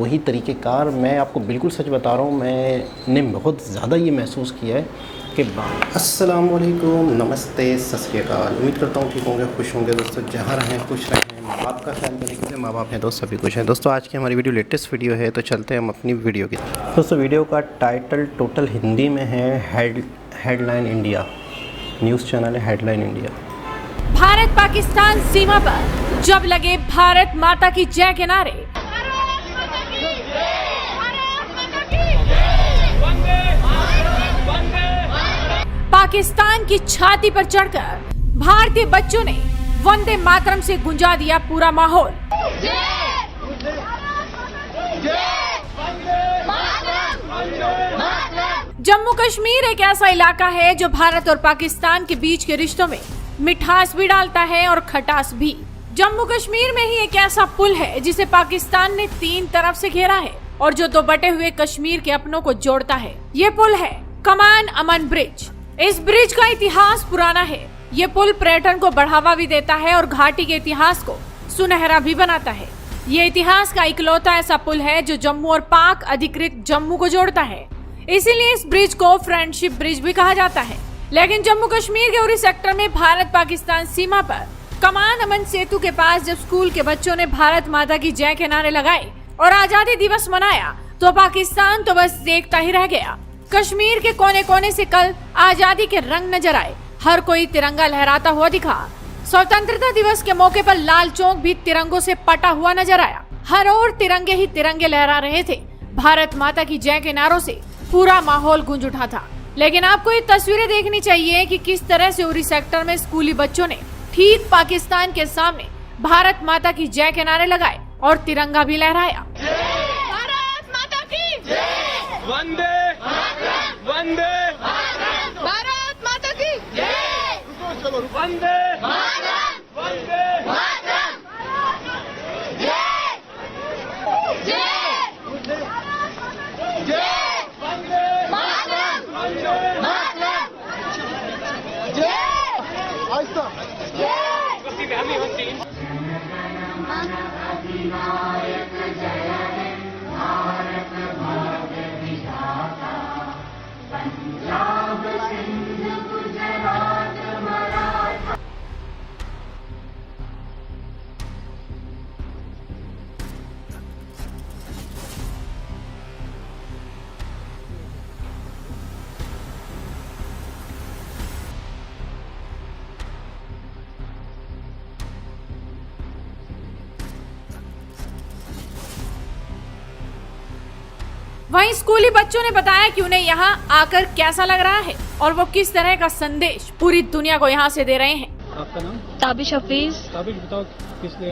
वही तरीक़ेकार। मैं आपको बिल्कुल सच बता रहा हूँ, मैंने बहुत ज़्यादा ये महसूस किया है कि अस्सलाम वालेकुम, नमस्ते, सत श्री अकाल। उम्मीद करता हूँ ठीक होंगे, खुश होंगे दोस्तों, जहाँ रहें खुश रहें। माँ बाप का ख्याल करें, क्योंकि माँ बाप हैं दोस्त, सभी कुछ हैं दोस्तों। आज की हमारी वीडियो लेटेस्ट वीडियो है, तो चलते हैं हम अपनी वीडियो की दोस्तों। वीडियो का टाइटल टोटल हिंदी में है हेडलाइन इंडिया, न्यूज़ चैनल है हेडलाइन इंडिया। भारत पाकिस्तान सीमा पर जब लगे भारत माता की जय के नारे, पाकिस्तान की छाती पर चढ़कर भारतीय बच्चों ने वंदे मातरम से गुंजा दिया पूरा माहौल। जम्मू कश्मीर एक ऐसा इलाका है जो भारत और पाकिस्तान के बीच के रिश्तों में मिठास भी डालता है और खटास भी। जम्मू कश्मीर में ही एक ऐसा पुल है जिसे पाकिस्तान ने 3 तरफ से घेरा है और जो 2 बटे हुए कश्मीर के अपनों को जोड़ता है। ये पुल है कमान अमन ब्रिज। इस ब्रिज का इतिहास पुराना है। ये पुल पर्यटन को बढ़ावा भी देता है और घाटी के इतिहास को सुनहरा भी बनाता है। ये इतिहास का इकलौता ऐसा पुल है जो जम्मू और पाक अधिकृत जम्मू को जोड़ता है, इसीलिए इस ब्रिज को फ्रेंडशिप ब्रिज भी कहा जाता है। लेकिन जम्मू कश्मीर के उरी सेक्टर में भारत पाकिस्तान सीमा पर कमान अमन सेतु के पास जब स्कूल के बच्चों ने भारत माता की जय के नारे लगाए और आजादी दिवस मनाया, तो पाकिस्तान तो बस देखता ही रह गया। कश्मीर के कोने कोने से कल आजादी के रंग नजर आए। हर कोई तिरंगा लहराता हुआ दिखा। स्वतंत्रता दिवस के मौके पर लाल चौक भी तिरंगों से पटा हुआ नजर आया। हर ओर तिरंगे ही तिरंगे लहरा रहे थे। भारत माता की जय के नारों से पूरा माहौल गूंज उठा था। लेकिन आपको ये तस्वीरें देखनी चाहिए कि किस तरह से उरी सेक्टर में स्कूली बच्चों ने ठीक पाकिस्तान के सामने भारत माता की जय के नारे लगाए और तिरंगा भी लहराया। भारत माता की जय, वंदे वंदे भारत माता की जय, वंदे वंदे वहीं स्कूली बच्चों ने बताया कि उन्हें यहाँ आकर कैसा लग रहा है और वो किस तरह का संदेश पूरी दुनिया को यहाँ से दे रहे हैं। आपका नाम? ताबिश हफीज। ताबिश, बताओ किस लिए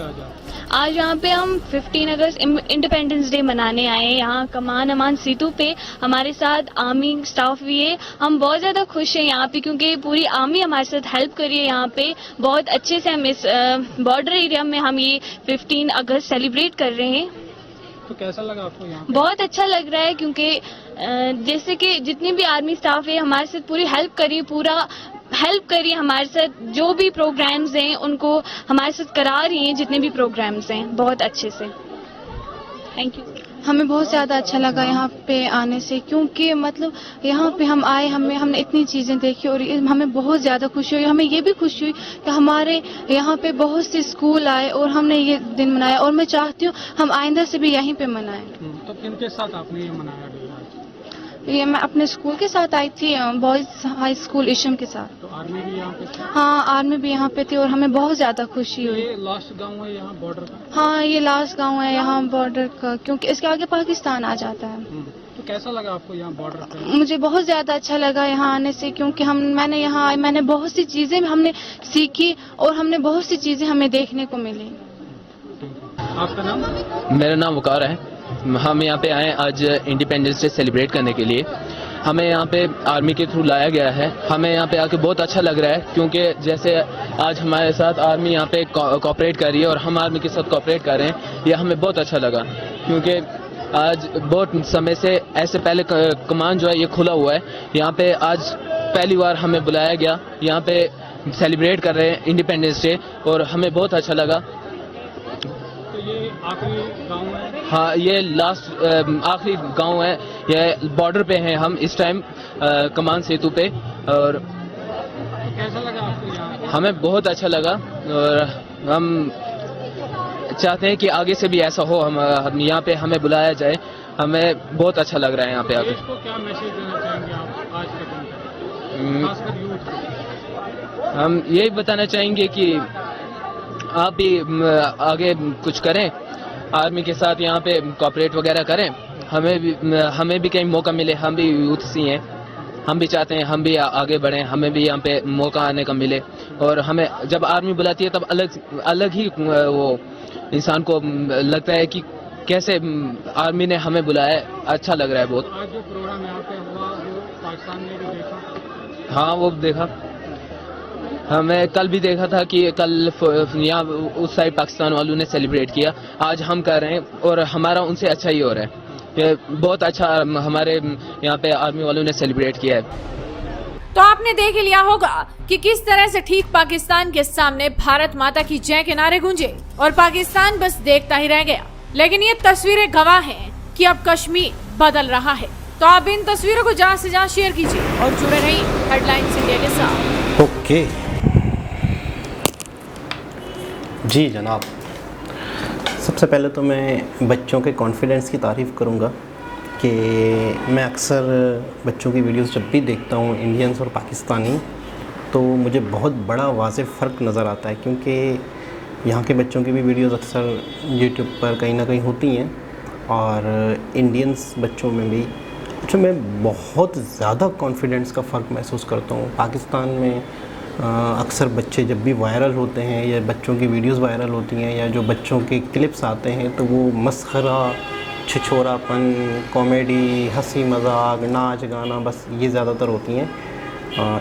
आज यहाँ पे हम 15 अगस्त इंडिपेंडेंस डे मनाने आए हैं। यहाँ कमान अमान सेतु पे हमारे साथ आर्मी स्टाफ भी है। हम बहुत ज्यादा खुश हैं यहाँ पे क्योंकि पूरी आर्मी हमारे साथ हेल्प करी है। यहाँ पे बहुत अच्छे से हम इस बॉर्डर एरिया में हम ये 15 अगस्त सेलिब्रेट कर रहे हैं। तो कैसा लगा आपको यहाँ? बहुत अच्छा लग रहा है क्योंकि जैसे कि जितनी भी आर्मी स्टाफ है हमारे साथ पूरी हेल्प करी हमारे साथ। जो भी प्रोग्राम्स हैं उनको हमारे साथ करा रही हैं, जितने भी प्रोग्राम्स हैं बहुत अच्छे से। Thank you. हमें बहुत ज़्यादा अच्छा लगा यहाँ पे आने से, क्योंकि मतलब यहाँ पे हम आए, हमने इतनी चीज़ें देखी और हमें बहुत ज़्यादा खुशी हुई। हमें ये भी खुशी हुई कि हमारे यहाँ पे बहुत से स्कूल आए और हमने ये दिन मनाया और मैं चाहती हूँ हम आइंदा से भी यहीं पे मनाएं। तो किनके साथ आपने ये मनाया? ये मैं अपने स्कूल के साथ आई थी, बॉयज हाई स्कूल इशम के साथ। तो आर्मी भी यहाँ पे थी? हाँ, आर्मी भी यहाँ पे थी और हमें बहुत ज़्यादा खुशी हुई। ये लास्ट गांव है यहाँ बॉर्डर का? हाँ, ये लास्ट गांव है यहाँ बॉर्डर का, क्योंकि इसके आगे पाकिस्तान आ जाता है। तो कैसा लगा आपको यहाँ बॉर्डर पे? मुझे बहुत ज़्यादा अच्छा लगा यहाँ आने से, क्योंकि मैंने बहुत सी चीज़ें हमने सीखी और हमने बहुत सी चीज़ें हमें देखने को मिली। आपका नाम? मेरा नाम वकार है। हम यहाँ पे आए आज इंडिपेंडेंस डे सेलिब्रेट करने के लिए। हमें यहाँ पे आर्मी के थ्रू लाया गया है। हमें यहाँ पे आके बहुत अच्छा लग रहा है क्योंकि जैसे आज हमारे साथ आर्मी यहाँ पे कोऑपरेट कर रही है और हम आर्मी के साथ कोऑपरेट कर रहे हैं। ये हमें बहुत अच्छा लगा क्योंकि आज बहुत समय से ऐसे पहले कमान जो है ये खुला हुआ है। यहाँ पे आज पहली बार हमें बुलाया गया, यहाँ पे सेलिब्रेट कर रहे हैं इंडिपेंडेंस डे और हमें बहुत अच्छा लगा। तो ये आखिरी गाँव है? हाँ, ये लास्ट आखिरी गांव है, ये बॉर्डर पे हैं हम इस टाइम, कमान सेतु पे। और कैसा लगा आपको यहाँ? हमें बहुत अच्छा लगा और हम चाहते हैं कि आगे से भी ऐसा हो, हम यहाँ पे हमें बुलाया जाए। हमें बहुत अच्छा लग रहा है यहाँ पे आके। देश को क्या मैसेज देना चाहेंगे आप आज के दिन, खासकर यूथ को? हम यही बताना चाहेंगे कि आप भी आगे कुछ करें, आर्मी के साथ यहाँ पे कोऑपरेट वगैरह करें। हमें भी कहीं मौका मिले, हम भी यूथ सी हैं, हम भी चाहते हैं हम भी आगे बढ़ें, हमें भी यहाँ पे मौका आने का मिले। और हमें जब आर्मी बुलाती है तब अलग ही वो इंसान को लगता है कि कैसे आर्मी ने हमें बुलाया है, अच्छा लग रहा है बहुत। आज जो प्रोग्राम यहाँ पे हुआ वो पाकिस्तान ने भी देखा? हाँ, वो देखा, हमें कल भी देखा था कि कल यहाँ उस साइड पाकिस्तान वालों ने सेलिब्रेट किया, आज हम कर रहे हैं और हमारा उनसे अच्छा ही हो रहा है। ये बहुत अच्छा हमारे यहाँ पे आर्मी वालों ने सेलिब्रेट किया है। तो आपने देख ही लिया होगा कि किस तरह से ठीक पाकिस्तान के सामने भारत माता की जय के नारे गूंजे और पाकिस्तान बस देखता ही रह गया। लेकिन ये तस्वीरें गवाह हैं कि अब कश्मीर बदल रहा है। तो आप इन तस्वीरों को ज्यादा से ज्यादा शेयर कीजिए और जुड़े रहिए हेडलाइंस इंडिया के साथ। ओके जी जनाब, सबसे पहले तो मैं बच्चों के कॉन्फिडेंस की तारीफ़ करूँगा कि मैं अक्सर बच्चों की वीडियोस जब भी देखता हूँ, इंडियंस और पाकिस्तानी, तो मुझे बहुत बड़ा वाज़ेह फ़र्क नज़र आता है। क्योंकि यहाँ के बच्चों की भी वीडियोस अक्सर यूट्यूब पर कहीं ना कहीं होती हैं और इंडियंस बच्चों में भी मैं बहुत ज़्यादा कॉन्फिडेंस का फ़र्क महसूस करता हूँ। पाकिस्तान में अक्सर बच्चे जब भी वायरल होते हैं या बच्चों की वीडियोस वायरल होती हैं या जो बच्चों के क्लिप्स आते हैं तो वो मस्खरा, छिछोरापन, कॉमेडी, हंसी मजाक, नाच गाना, बस ये ज़्यादातर होती हैं।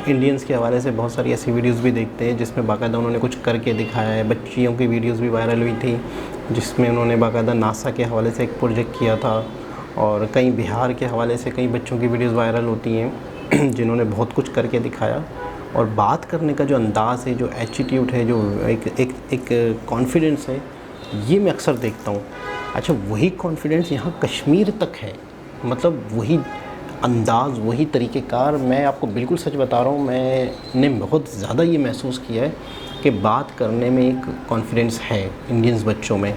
इंडियंस के हवाले से बहुत सारी ऐसी वीडियोस भी देखते हैं जिसमें बाकायदा उन्होंने कुछ करके दिखाया है। बच्चियों की वीडियोस भी वायरल हुई थी जिसमें उन्होंने बाकायदा नासा के हवाले से एक प्रोजेक्ट किया था और कई बिहार के हवाले से कई बच्चों की वीडियोस वायरल होती हैं जिन्होंने बहुत कुछ करके दिखाया। और बात करने का जो अंदाज़ है, जो एटीट्यूड है, जो एक कॉन्फिडेंस है, ये मैं अक्सर देखता हूँ। अच्छा, वही कॉन्फिडेंस यहाँ कश्मीर तक है, मतलब वही अंदाज़, वही तरीक़ेकार। मैं आपको बिल्कुल सच बता रहा हूँ, मैंने बहुत ज़्यादा ये महसूस किया है कि बात करने में एक कॉन्फिडेंस है इंडियंस बच्चों में।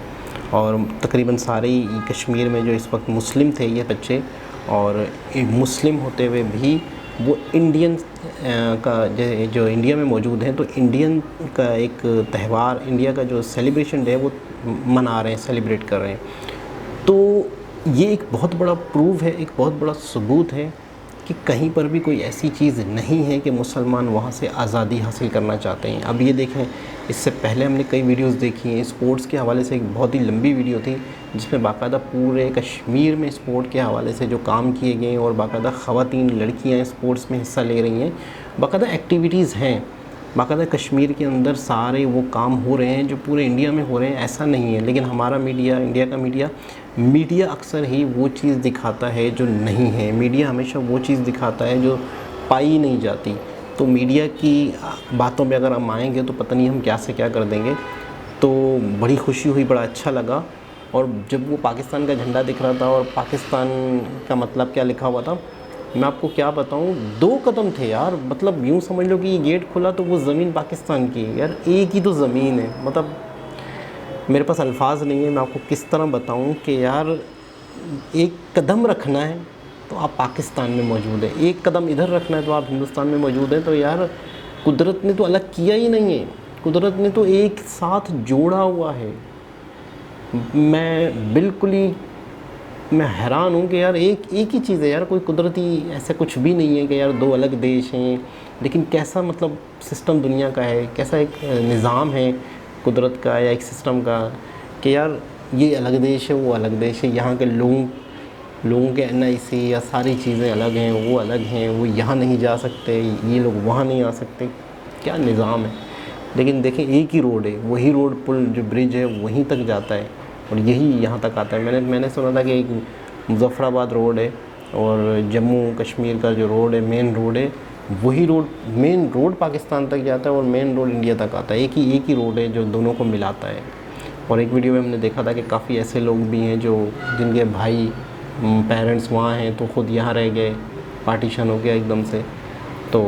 और तकरीबन सारे ही कश्मीर में जो इस वक्त मुस्लिम थे ये बच्चे, और मुस्लिम होते हुए भी वो इंडियन का जो इंडिया में मौजूद हैं, तो इंडियन का एक त्यौहार, इंडिया का जो सेलिब्रेशन डे वो मना रहे हैं, सेलिब्रेट कर रहे हैं। तो ये एक बहुत बड़ा प्रूफ है, एक बहुत बड़ा सबूत है कि कहीं पर भी कोई ऐसी चीज़ नहीं है कि मुसलमान वहाँ से आज़ादी हासिल करना चाहते हैं। अब ये देखें, इससे पहले हमने कई वीडियोस देखी हैं स्पोर्ट्स के हवाले से। एक बहुत ही लंबी वीडियो थी जिसमें बाकायदा पूरे कश्मीर में स्पोर्ट के हवाले से जो काम किए गए हैं और बाकायदा ख़वातीन लड़कियाँ स्पोर्ट्स में हिस्सा ले रही हैं, बाकायदा एक्टिविटीज़ हैं, बाकायदा कश्मीर के अंदर सारे वो काम हो रहे हैं जो पूरे इंडिया में हो रहे हैं। ऐसा नहीं है, लेकिन हमारा मीडिया, इंडिया का मीडिया अक्सर ही वो चीज़ दिखाता है जो नहीं है। मीडिया हमेशा वो चीज़ दिखाता है जो पाई नहीं जाती। तो मीडिया की बातों में अगर हम आएंगे तो पता नहीं हम क्या से क्या कर देंगे। तो बड़ी खुशी हुई, बड़ा अच्छा लगा। और जब वो पाकिस्तान का झंडा दिख रहा था और पाकिस्तान का मतलब क्या लिखा हुआ था, मैं आपको क्या बताऊं, 2 कदम थे यार। मतलब यूँ समझ लो कि ये गेट खुला तो वो ज़मीन पाकिस्तान की है यार, एक ही तो ज़मीन है। मतलब मेरे पास अल्फाज नहीं है, मैं आपको किस तरह बताऊं कि यार एक कदम रखना है तो आप पाकिस्तान में मौजूद है, एक कदम इधर रखना है तो आप हिंदुस्तान में मौजूद हैं। तो यार कुदरत ने तो अलग किया ही नहीं है, कुदरत ने तो एक साथ जोड़ा हुआ है। मैं बिल्कुल ही हैरान हूँ कि यार एक ही चीज़ है यार, कोई कुदरती ऐसा कुछ भी नहीं है कि यार 2 अलग देश हैं। लेकिन कैसा मतलब सिस्टम दुनिया का है, कैसा एक निज़ाम है कुदरत का या एक सिस्टम का कि यार ये अलग देश है, वो अलग देश है। यहाँ के लोगों के NIC या सारी चीज़ें अलग हैं, वो अलग हैं, वो यहाँ नहीं जा सकते, ये लोग वहाँ नहीं आ सकते। क्या निज़ाम है। लेकिन देखें, एक ही रोड है, वही रोड, पुल जो ब्रिज है वहीं तक जाता है और यही यहाँ तक आता है। मैंने सुना था कि एक मुजफ्फराबाद रोड है और जम्मू कश्मीर का जो रोड है, मेन रोड है, वही रोड, मेन रोड पाकिस्तान तक जाता है और मेन रोड इंडिया तक आता है। एक ही रोड है जो दोनों को मिलाता है। और एक वीडियो में हमने देखा था कि काफ़ी ऐसे लोग भी हैं जो जिनके भाई पेरेंट्स वहाँ हैं तो ख़ुद यहाँ रह गए, पार्टीशन हो गया एकदम से। तो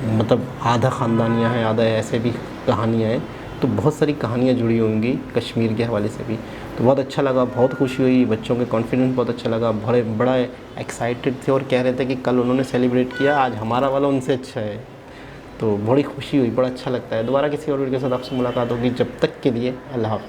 मतलब आधा ख़ानदानियाँ हैं, आधा ऐसे भी कहानियाँ हैं। तो बहुत सारी कहानियाँ जुड़ी होंगी कश्मीर के हवाले से भी। तो बहुत अच्छा लगा, बहुत खुशी हुई, बच्चों के कॉन्फिडेंस बहुत अच्छा लगा, बड़ा एक्साइटेड थे और कह रहे थे कि कल उन्होंने सेलिब्रेट किया, आज हमारा वाला उनसे अच्छा है। तो बड़ी खुशी हुई, बड़ा अच्छा लगता है। दोबारा किसी और वीडियो के साथ आपसे मुलाकात होगी, जब तक के लिए अल्लाह हाफ़िज़।